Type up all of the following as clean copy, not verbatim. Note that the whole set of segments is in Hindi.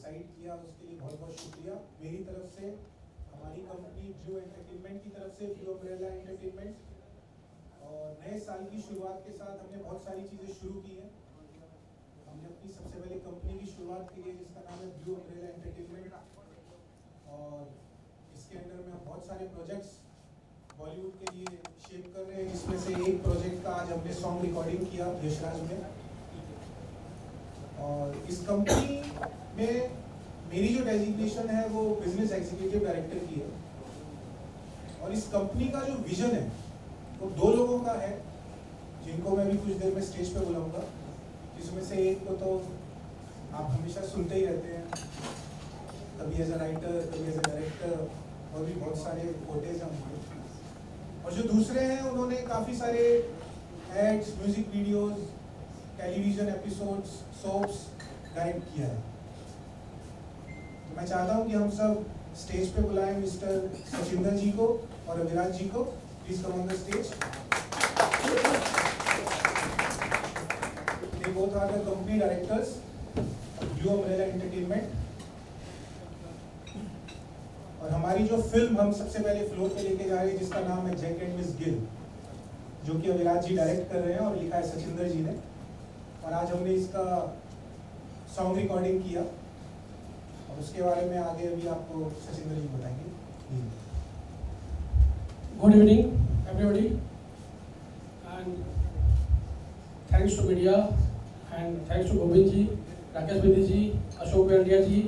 डिसाइड किया उसके लिए बहुत बहुत शुक्रिया मेरी तरफ से। हमारी कंपनी ब्लू एंटरटेनमेंट की तरफ से, ब्लू अम्ब्रेला एंटरटेनमेंट, और नए साल की शुरुआत के साथ हमने बहुत सारी चीज़ें शुरू की हैं। हमने अपनी सबसे पहले कंपनी की शुरुआत की है जिसका नाम है ब्लू अम्ब्रेला एंटरटेनमेंट, और इसके अंडर में हम बहुत सारे प्रोजेक्ट्स बॉलीवुड के लिए शेप कर रहे हैं, जिसमें से एक प्रोजेक्ट का आज हमने सॉन्ग रिकॉर्डिंग किया यशराज में। और इस कंपनी में मेरी जो डेजिग्नेशन है वो बिजनेस एग्जीक्यूटिव डायरेक्टर की है, और इस कंपनी का जो विजन है वो दो लोगों का है जिनको मैं भी कुछ देर में स्टेज पे बुलाऊंगा, जिसमें से एक को तो आप हमेशा सुनते ही रहते हैं, कभी एज अ राइटर, कभी एज अ डायरेक्टर, और भी बहुत सारे कोटेज हैं उनके। और जो दूसरे हैं उन्होंने काफ़ी सारे ads, music videos, television episodes, soaps direct किया है। तो मैं चाहता हूं कि हम सब स्टेज पे बुलाएं मिस्टर सचिंदर जी को और अविराज जी को। Please come on the stage. They both are the company directors blue umbrella entertainment. और हमारी जो फिल्म हम सबसे पहले फ्लोर पे लेके जा रहे हैं जिसका नाम है जैक एंड मिस गिल, जो कि अविराज जी डायरेक्ट कर रहे हैं और लिखा है सचिंदर जी ने। और आज हमने इसका सॉन्ग रिकॉर्डिंग किया, और उसके बारे में आगे अभी आपको सचिंदर जी बताएंगे। Good evening everybody, and thanks to media, and thanks to Govind ji, Rakesh Bedi ji, Ashok Pandya ji,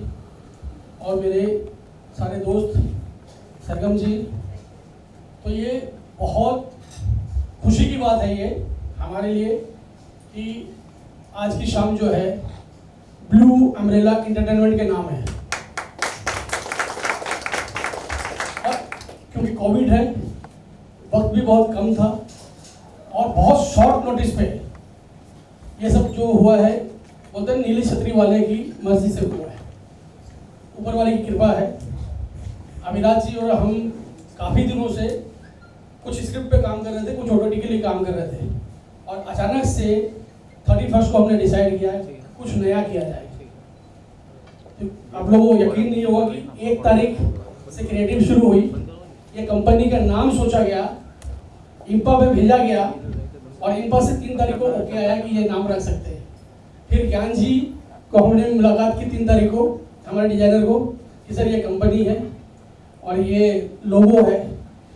और मेरे सारे दोस्त सरगम जी। तो ये बहुत खुशी की बात है ये हमारे लिए कि आज की शाम जो है ब्लू अम्ब्रेला एंटरटेनमेंट के नाम है। और क्योंकि कोविड है, वक्त भी बहुत कम था, और बहुत शॉर्ट नोटिस पे ये सब जो हुआ है, बोलते हैं नीली छतरी वाले की मर्जी से हुआ है, ऊपर वाले की कृपा है। अविराज जी और हम काफ़ी दिनों से कुछ स्क्रिप्ट पे काम कर रहे थे, कुछ ओटीटी के लिए काम कर रहे थे, और अचानक से 31 को हमने डिसाइड किया है कुछ नया किया जाए। तो आप लोगों को यकीन नहीं होगा कि 1 तारीख से क्रिएटिव शुरू हुई, ये कंपनी का नाम सोचा गया, इंपा पे भेजा गया, और इंपा से 3 तारीख को ओके आया कि ये नाम रख सकते हैं। फिर ज्ञान जी को हमने मुलाकात की 3 तारीख को, हमारे डिजाइनर को, कि सर ये कंपनी है और ये लोगो है।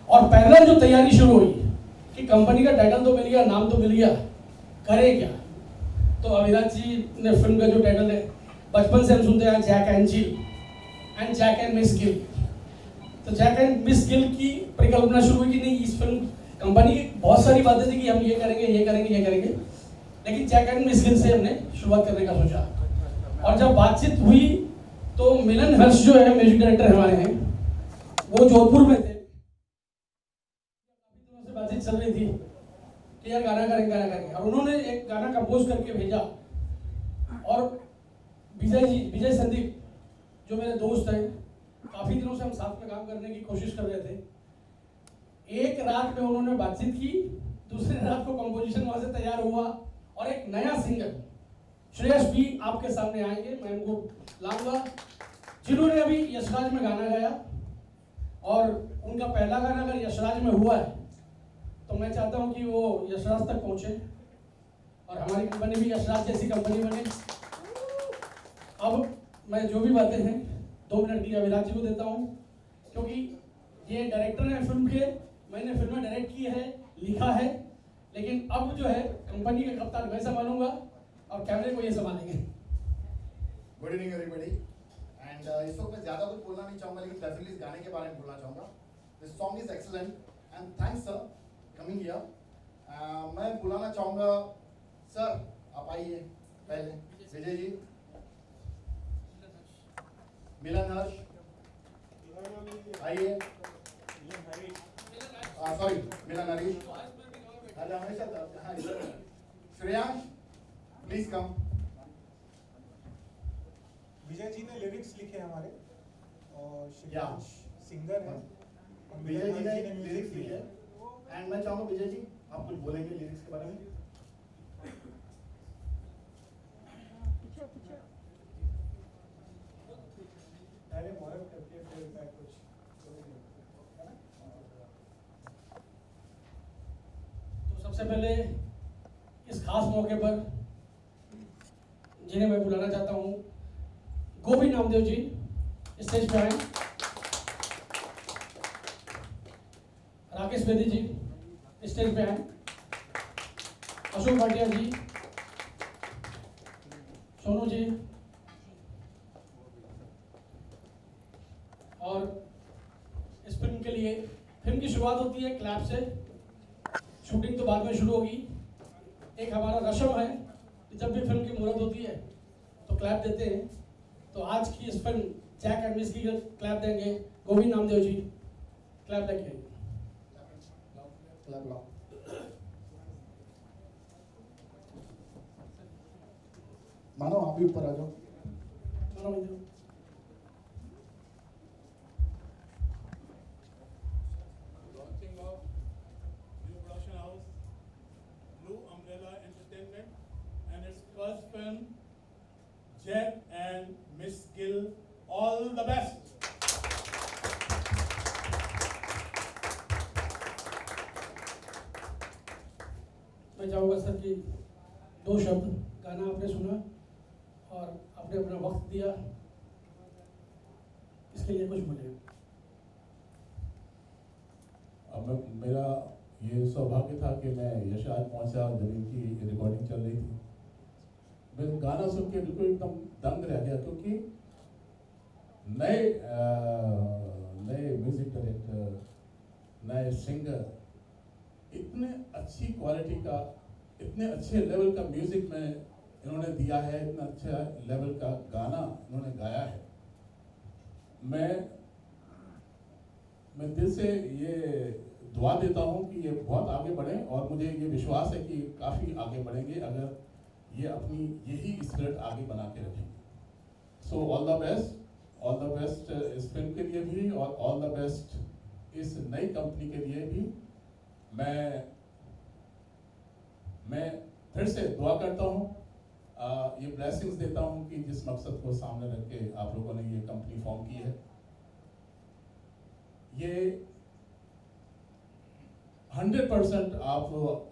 और पैरेलल जो तैयारी शुरू हुई कि कंपनी का टाइटल तो मिल गया, नाम तो मिल गया, करें क्या। तो अविराज जी ने फिल्म का जो टाइटल है, बचपन से हम सुनते हैं Jack and Jill and Jack and Miss Gill, तो जैक एंड मिस गिल की परिकल्पना शुरू हुई कि नहीं, इस फिल्म कंपनी की बहुत सारी बातें थी कि हम ये करेंगे, ये करेंगे, ये करेंगे, लेकिन जैक एंड मिस गिल से हमने शुरुआत करने का सोचा। और जब बातचीत हुई तो मिलन हर्ष जो है म्यूजिक डायरेक्टर हमारे हैं, वो जोधपुर में थे, काफी दिनों से बातचीत चल रही थी कि यार गाना करेंगे, और उन्होंने एक गाना कंपोज करके भेजा। और विजय संदीप जो मेरे दोस्त हैं, काफी दिनों से हम साथ में काम करने की कोशिश कर रहे थे। एक रात में उन्होंने बातचीत की, दूसरी रात को कंपोजिशन वहां से तैयार हुआ, और एक नया सिंगर श्रेयस भी आपके सामने आएंगे, मैं उनको लाऊंगा, जिन्होंने अभी यशराज में गाना गाया, और उनका पहला गाना अगर यशराज में हुआ है तो मैं चाहता हूं कि वो यशराज तक पहुंचे और हमारी कंपनी भी यशराज जैसी कंपनी बने। अब मैं जो भी बातें हैं 2 मिनट की अविराज जी को देता हूं, क्योंकि ये डायरेक्टर हैं फिल्म के, मैंने फिल्में डायरेक्ट की है, लिखा है, लेकिन अब जो है कंपनी का कप्तान मैं संभालूंगा और कैमरे को ये संभालेंगे। गुड इवनिंग एवरीबॉडी, एंड इस वक्त मैं ज़्यादा कुछ बोलना नहीं चाहूँगा, लेकिन डेफिनेटली इस गाने के बारे में बोलना चाहूँगा। This song is excellent and thanks sir coming here. मैं बुलाना चाहूँगा सर, आप आइए पहले, विजय जी, मिलन हर्ष आइए, सॉरी मिलन हरीश, हमेशा श्रेयांश प्लीज कम। विजय जी ने लिरिक्स लिखे हमारे, और शिवांश सिंगर है, और विजय जी ने लिरिक्स लिखे, एंड मैं चाहूँगा विजय जी आप कुछ बोलेंगे लिरिक्स के बारे में। पहले मुहूर्त करके फिर मैं कुछ करूँगी, है ना? तो सबसे पहले इस खास मौके पर जिन्हें मैं बुलाना चाहता हूँ, गोविंद नामदेव जी स्टेज पे आए। राकेश बेदी जी स्टेज पे आए। अशोक भाटिया जी, सोनू जी, और इस फिल्म के लिए, फिल्म की शुरुआत होती है क्लैप से, शूटिंग तो बाद में शुरू होगी। एक हमारा रस्म है कि जब भी फिल्म की मुहूर्त होती है तो क्लैप देते हैं। तो आज की इस फिल्म जैक एंड मिस की क्लैप देंगे गोविंद नामदेव जी। क्लैप लेके आइए। क्लैप लाओ। मानो आप भी ऊपर आ जाओ। मानो भाई। Launching of new production house, Blue Umbrella Entertainment, and its first film, Jack and Miss Gill. All the best. मैं चाहूँगा सर कि दो शब्द, गाना आपने सुना और आपने अपना वक्त दिया, इसके लिए कुछ बोलिए। अब मेरा ये सौभाग्य था कि मैं यशाद पहुंचा जब इनकी रिकॉर्डिंग चल रही थी। मैं गाना सुन के बिल्कुल एकदम दंग रह गया, क्योंकि नए म्यूजिक डायरेक्टर, नए सिंगर, इतने अच्छी क्वालिटी का, इतने अच्छे लेवल का म्यूजिक में इन्होंने दिया है, इतना अच्छा लेवल का गाना इन्होंने गाया है। मैं दिल से ये दुआ देता हूँ कि ये बहुत आगे बढ़ें, और मुझे ये विश्वास है कि काफ़ी आगे बढ़ेंगे अगर ये अपनी यही स्पिरिट आगे बना के रखेंगे। सो ऑल द बेस्ट इस फिल्म के लिए भी, और ऑल द बेस्ट इस नई कंपनी के लिए भी। मैं फिर से दुआ करता हूँ, ये ब्लेसिंग्स देता हूँ कि जिस मकसद को सामने रख के आप लोगों ने ये कंपनी फॉर्म की है, ये 100% आप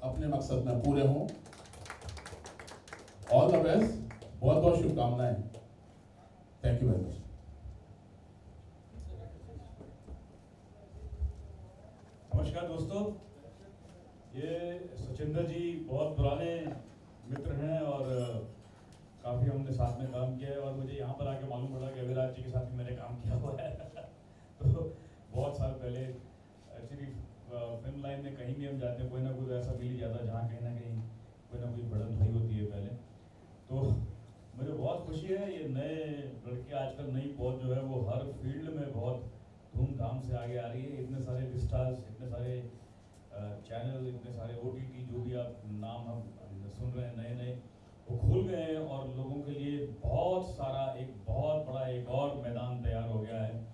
अपने मकसद में पूरे हों। ऑल द बेस्ट, बहुत बहुत शुभकामनाएं। Thank you very much. नमस्कार दोस्तों, ये सचिंदर जी बहुत पुराने मित्र हैं और काफ़ी हमने साथ में काम किया है, और मुझे यहाँ पर आके मालूम पड़ा कि अविराज जी के साथ भी मैंने काम किया हुआ है। तो बहुत साल पहले एक्चुअली फिल्म लाइन में कहीं भी हम जाते हैं, कोई ना कोई ऐसा मिल ही जाता है जहाँ कहीं ना कहीं कोई ना कोई बढ़त हुई होती है पहले। तो मुझे बहुत खुशी है, ये नए लड़के आजकल नई पौध जो है वो हर फील्ड में बहुत धूमधाम से आगे आ रही है। इतने सारे विस्टार्स, इतने सारे चैनल, इतने सारे OTT जो भी आप नाम हम सुन रहे हैं नए नए, वो खुल गए हैं, और लोगों के लिए बहुत सारा, एक बहुत बड़ा एक और मैदान तैयार हो गया है।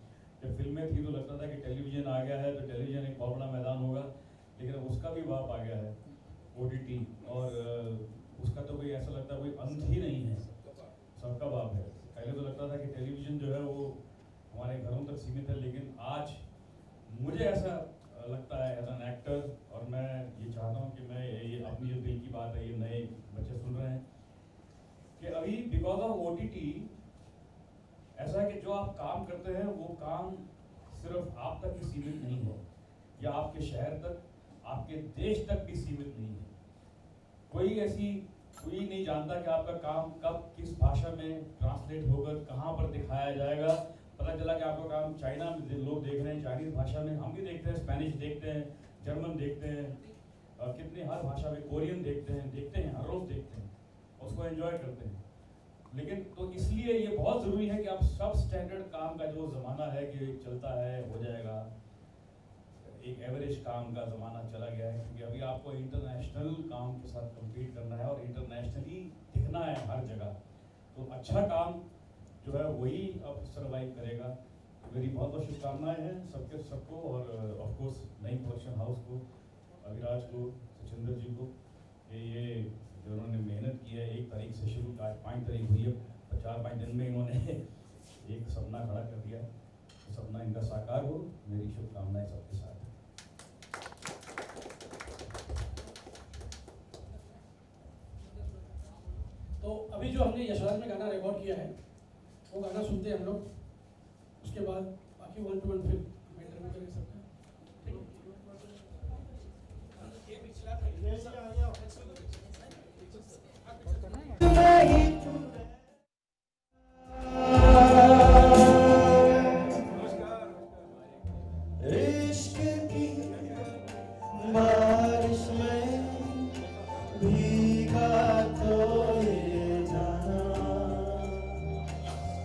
जब फिल्में थी तो लगता था कि टेलीविज़न आ गया है तो टेलीविज़न एक बहुत बड़ा मैदान होगा, लेकिन उसका भी बाप आ गया है OTT, और उसका तो कोई ऐसा लगता है कोई अंत ही नहीं है, सबका बाप है। पहले तो लगता था कि टेलीविज़न जो है वो हमारे घरों तक सीमित है, लेकिन आज मुझे ऐसा लगता है एज एन एक्टर, और मैं ये चाहता हूँ कि मैं ये अपनी जो दिल की बात है, ये नए बच्चे सुन रहे हैं कि अभी बिकॉज ऑफ OTT ऐसा है कि जो आप काम करते हैं वो काम सिर्फ आप तक ही सीमित नहीं है, या आपके शहर तक, आपके देश तक भी सीमित नहीं है। कोई नहीं जानता कि आपका काम कब किस भाषा में ट्रांसलेट होकर कहाँ पर दिखाया जाएगा। पता चला कि आपका काम चाइना में लोग देख रहे हैं, चाइनीज भाषा में, हम भी देखते हैं, स्पेनिश देखते हैं, जर्मन देखते हैं, कितने हर भाषा में, कोरियन देखते हैं, हर रोज देखते हैं, उसको एंजॉय करते हैं। लेकिन तो इसलिए ये बहुत ज़रूरी है कि आप सब स्टैंडर्ड काम का जो ज़माना है कि चलता है हो जाएगा, एक एवरेज काम का ज़माना चला गया है, क्योंकि अभी आपको इंटरनेशनल काम के साथ कम्पीट करना है और इंटरनेशनली दिखना है हर जगह। तो अच्छा काम जो है वही अब सर्वाइव करेगा। तो मेरी बहुत बहुत शुभकामनाएं हैं सबको, और ऑफ कोर्स नई प्रोडक्शन हाउस को, अविराज को, सचिंदर जी को, ये जो उन्होंने मेहनत की है, 1 तारीख से शुरू, आज 5 तारीख हुई है, 4-5 दिन में इन्होंने एक सपना खड़ा कर दिया, तो सपना इनका साकार हो। मेरी शुभकामनाएं सबके साथ हैं। तो अभी जो हमने यशराज में गाना रिकॉर्ड किया है वो गाना सुनते हैं हम लोग, उसके बाद बाकी 1 to 1 फिर हम इंटरव्यू करेंगे सबका। इश्क की बारिश में भीगा तो ये जाना,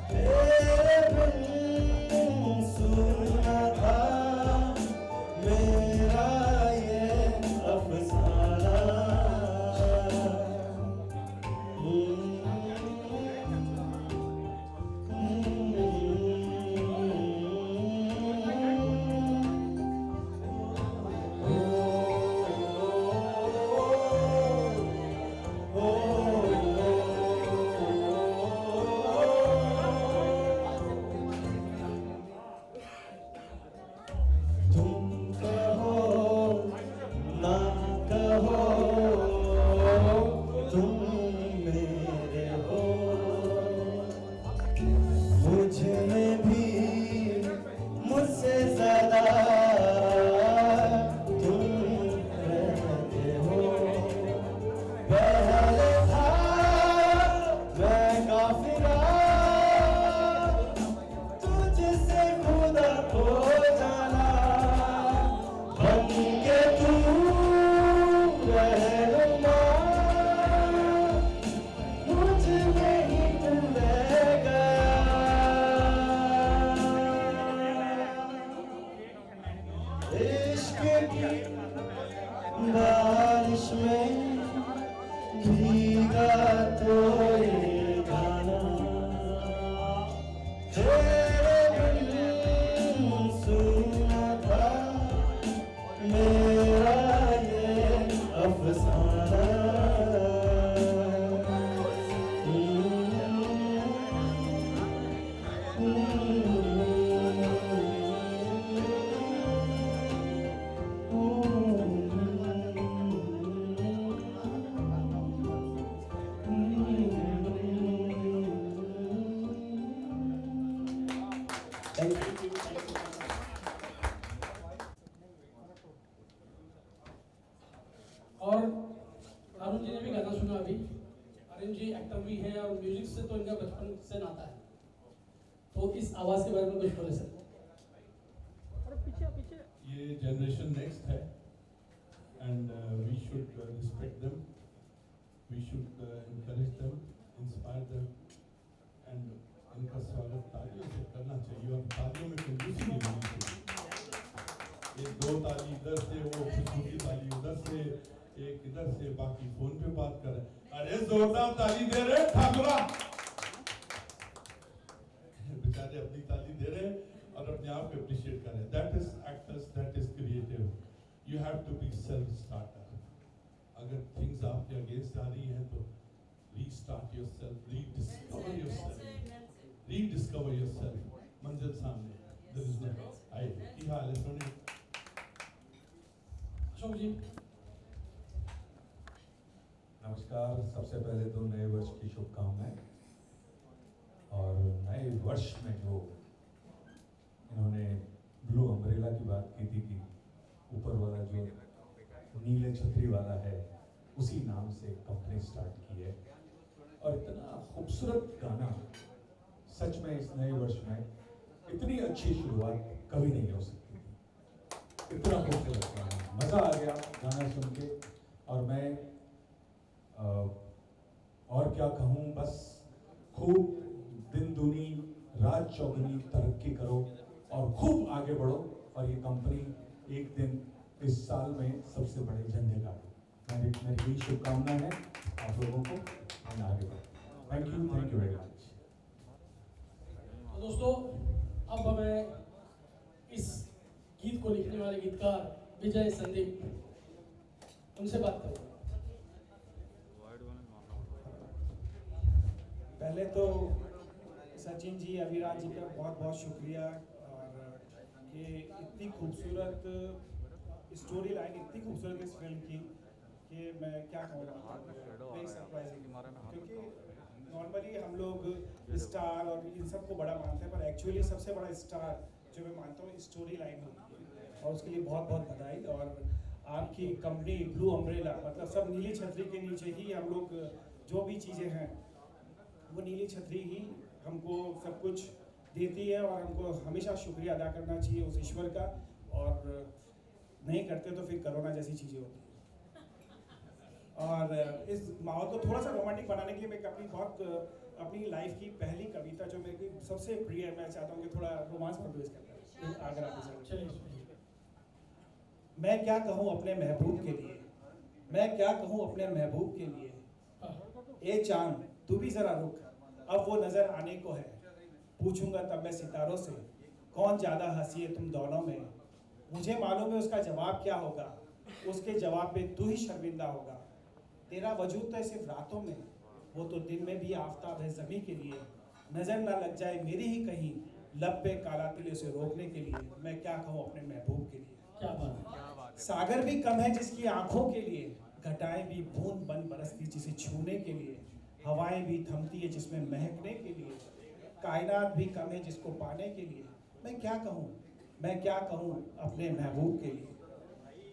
तेरे बिन सूना था मेरा ये अफसाना। तुम कहो ना कहो तुम मेरे हो, मुझे भी मुझसे ज्यादा तुम रहते हो। पहले था मैं काफिरा तुझसे खुदा को जाना, बन के तू रहनुमा मुझ में ही तू रह गया। इश्क की बारिश में भीगा तो ये गाना, तेरे बिन सूना था मेरा ये अफसाना। और अरुण जी ने भी गाना सुना अभी। अरुण जी एक्टर भी है और म्यूजिक से तो इनका बचपन से नाता है, तो इस आवाज के बारे में कुछ बोले सर। ये जनरेशन नेक्स्ट है and we should respect them, we should encourage them, inspire them and इनका स्वागत तालियों से करना चाहिए और तालियों में कंजूसी नहीं होनी चाहिए। एक दो ताली इधर से, वो खुशबू की ताली उधर से, एक इधर से, बाकी फोन पे बात कर रहे। अरे जोरदार ताली दे रहे ठाकुरा, बेचारे अपनी ताली दे रहे और अपने आप को अप्रिशिएट कर रहे। That is actors, that is creative. You have to be self starter. अगर थिंग्स आपके अगेंस्ट आ रही हैं तो restart yourself, rediscover yourself, rediscover yourself. मंजिल सामने, देयर इज नो आई की हाल है सोनी। अशोक जी। नमस्कार, सबसे पहले तो नए वर्ष की शुभकामनाएं। और नए वर्ष में जो इन्होंने ब्लू अम्ब्रेला की बात की थी कि ऊपर वाला जो नीले छतरी वाला है उसी नाम से कंपनी स्टार्ट की है, और इतना खूबसूरत गाना, सच में इस नए वर्ष में इतनी अच्छी शुरुआत कभी नहीं हो सकती थी। इतना खूबसूरत गाना, मज़ा आ गया गाना सुन के। और मैं और क्या कहूँ, बस खूब दिन दूनी रात चौगुनी तरक्की करो और खूब आगे बढ़ो, और ये कंपनी एक दिन इस साल में सबसे बड़े झंडे गाड़ो। मेरी यही शुभकामना है आप लोगों को, हम आगे बढ़ो। Thank you very much. तो दोस्तों, अब हमें इस गीत को लिखने वाले गीतकार विजय संदीप, उनसे बात करूँगा। पहले तो इस सचिन जी, अविराज जी का बहुत बहुत शुक्रिया। और ये इतनी खूबसूरत स्टोरी लाइन, इतनी खूबसूरत इस फिल्म की कि मैं क्या कहूँ, वेरी सरप्राइजिंग। क्योंकि नॉर्मली हम लोग स्टार और इन सबको बड़ा मानते हैं, पर एक्चुअली सबसे बड़ा स्टार जो मैं मानता हूँ स्टोरी लाइन होती है, और उसके लिए बहुत बहुत बधाई। और आपकी कंपनी ब्लू अम्ब्रेला, मतलब सब नीली छतरी के नीचे ही हम लोग जो भी चीज़ें हैं वो नीली छतरी ही हमको सब कुछ देती है, और हमको हमेशा शुक्रिया अदा करना चाहिए उस ईश्वर का। और नहीं करते तो फिर कोरोना जैसी चीज़ें होती हैं। और इस माहौल को थोड़ा सा रोमांटिक बनाने के लिए मैं अपनी लाइफ की पहली कविता जो मेरी सबसे प्रिय है, मैं चाहता हूँ कि थोड़ा रोमांस प्रवेश करना है, अगर आप इसे चलिए। मैं क्या कहूँ अपने महबूब के लिए, मैं क्या कहूँ अपने महबूब के लिए, ए चांद तू भी जरा रुक, अब वो नजर आने को है, पूछूंगा तब मैं सितारों से कौन ज्यादा हंसी है तुम दोनों में। मुझे मालूम है उसका जवाब क्या होगा, उसके जवाब पे तू ही शर्मिंदा होगा। तेरा वजूद तो सिर्फ रातों में, वो तो दिन में भी आफताब है ज़मीं के लिए। नजर ना लग जाए मेरी ही कहीं, लब पे काला तिल उसे रोकने के लिए। मैं क्या कहूँ अपने महबूब के लिए। क्या बात है। सागर भी कम है जिसकी आंखों के लिए, घटाएं भी बूंद बन बरसती जिसे छूने के लिए, हवाएं भी थमती है जिसमें महकने के लिए, कायनात भी कम है जिसको पाने के लिए। मैं क्या कहूँ अपने महबूब के लिए।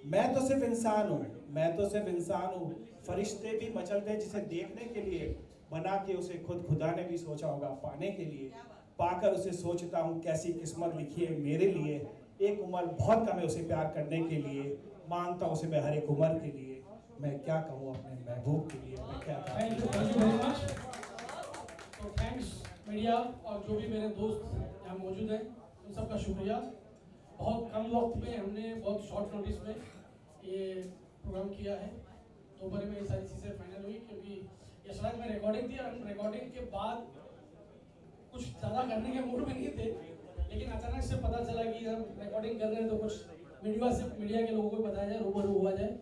मैं तो सिर्फ इंसान हूँ, मैं तो सिर्फ इंसान हूँ, फरिश्ते भी मचलते हैं जिसे देखने के लिए, बना के उसे खुद खुदा ने भी सोचा होगा पाने के लिए। पाकर उसे सोचता हूँ कैसी किस्मत लिखी है मेरे लिए, एक उम्र बहुत कम है उसे प्यार करने के लिए, मांगता उसे मैं हर एक उम्र के लिए। मैं क्या कहूँ अपने महबूब के लिए, मैं क्या कहूँ। Thank you very much. तो थैंक्स मीडिया और जो भी मेरे दोस्त यहाँ मौजूद हैं उन सबका शुक्रिया। बहुत कम वक्त में हमने बहुत शॉर्ट नोटिस में ये प्रोग्राम किया है। दोपहर में ये सारी चीज़ें फाइनल हुई, क्योंकि यशराज में रिकॉर्डिंग थी और हम रिकॉर्डिंग के बाद कुछ ज़्यादा करने के मूड में नहीं थे, लेकिन अचानक से पता चला कि हम रिकॉर्डिंग कर रहे हैं तो कुछ मीडिया के लोगों को बताया जाए, रूबरू हुआ जाए।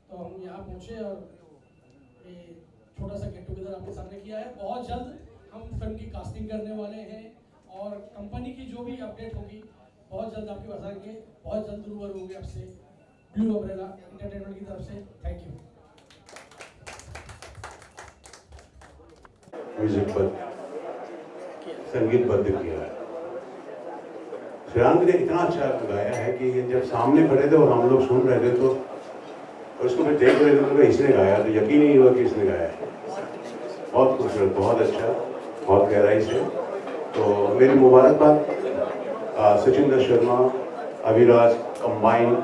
तो हम यहाँ पहुँचे और ये छोटा सा गेट टुगेदर आपके सामने किया है। बहुत जल्द हम फिल्म की कास्टिंग करने वाले हैं, और कंपनी की जो भी अपडेट होगी बहुत जल्द आपके पास आएंगे। बहुत जल्द रूबरू होंगे आपसे ब्लू अम्ब्रेला एंटरटेनमेंट की तरफ से। Thank you. संगीतबद्ध किया है। श्रेयांक ने इतना अच्छा गाया है कि ये जब सामने खड़े थे और हम लोग सुन रहे थे तो उसको फिर देख रहे थे तो इसने गाया, तो यकीन नहीं हुआ कि इसने गाया है। बहुत खूबसूरत, बहुत अच्छा, बहुत गहराई से। तो मेरी मुबारकबाद Sachinder Sharma, Aviraj combine,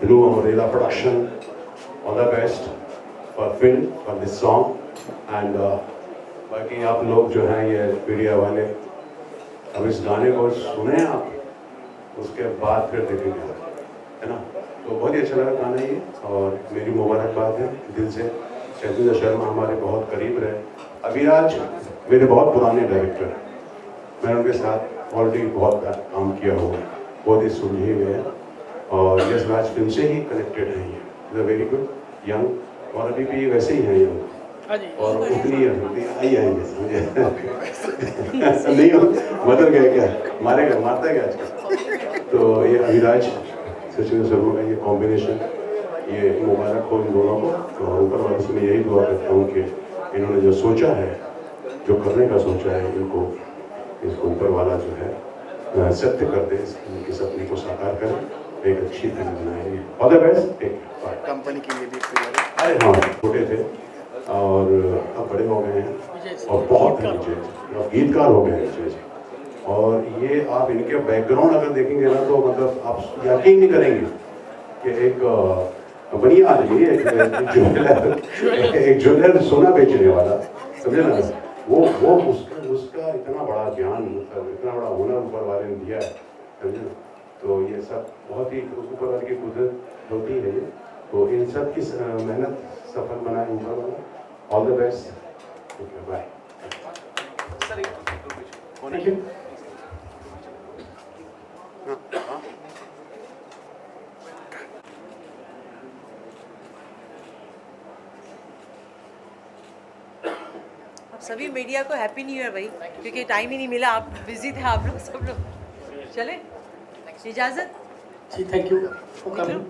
blue umbrella production, all the best for film, for this song. And बाकी आप लोग जो हैं ये मीडिया वाले, अब इस गाने को सुने आप, उसके बाद फिर देखेंगे, है ना। तो बहुत ही अच्छा लगा गाना ये, और मेरी मुबारकबाद है दिल से। सचिंदर शर्मा हमारे बहुत करीब रहे। अविराज मेरे बहुत पुराने डायरेक्टर, मैंने उनके साथ ऑलरेडी बहुत काम किया हुआ है, बहुत ही सुलझे हुए हैं, और यशराज फिल्म से ही कनेक्टेड हैं। ये वेरी गुड यंग, और अभी भी वैसे ही हैं यंग, और उतनी आई आएंगे समझे। नहीं हो बदल गए क्या, मारता है क्या आजकल। तो ये अविराज सचिन शर्मा का ये कॉम्बिनेशन, ये मुबारक हो इन दोनों को। तो ऊपर वाले से मैं यही दुआ करता हूँ कि इन्होंने जो सोचा है, जो करने का सोचा है, इसको ऊपर वाला जो है सत्य कर दे, इनके सपने को साकार करें, एक अच्छी फिल्म बनाएंगे। All the best. कंपनी के लिए भी अरे हाँ, छोटे थे और अब बड़े हो गए हैं, और बहुत अब गीतकार हो गए हैं। और ये आप इनके बैकग्राउंड अगर देखेंगे ना, तो मतलब आप यकीन नहीं करेंगे कि एक बनिया आदमी, एक ज्वेलर सोना बेचने वाला, समझे ना, वो उसका इतना बड़ा ज्ञान, मतलब इतना बड़ा हुनर ऊपर वाले ने दिया है, समझे ना। तो ये सब बहुत ही ऊपर वाले की कुदरत होती है ये। तो इन सब की मेहनत सफल बनाए ऊपर वाला। All the best. Okay, bye. Thank you. सभी मीडिया को हैप्पी न्यू ईयर भाई, क्योंकि टाइम ही नहीं मिला, आप बिजी थे आप लोग सब लोग। चले इजाज़त। जी थैंक यू फॉर कमिंग।